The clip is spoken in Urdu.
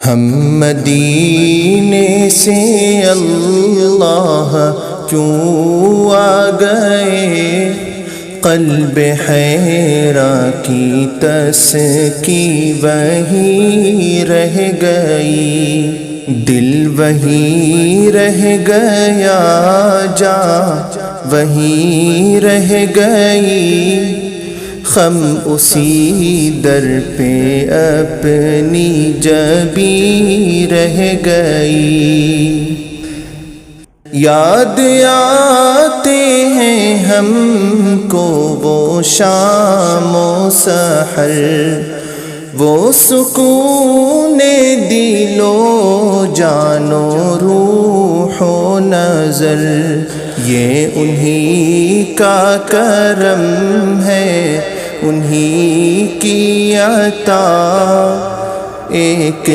ہم مدینے سے اللہ کیوں آگئے، قلب حیران کی تسکی وہی رہ گئی، دل وہی رہ گیا، جا وہی رہ گئی، خم اسی در پہ اپنی جبی رہ گئی۔ یاد آتے ہیں ہم کو وہ شام و سحر، وہ سکون دل و جان و روح و نظر، یہ انہی کا کرم ہے، انہی کی عطا، ایک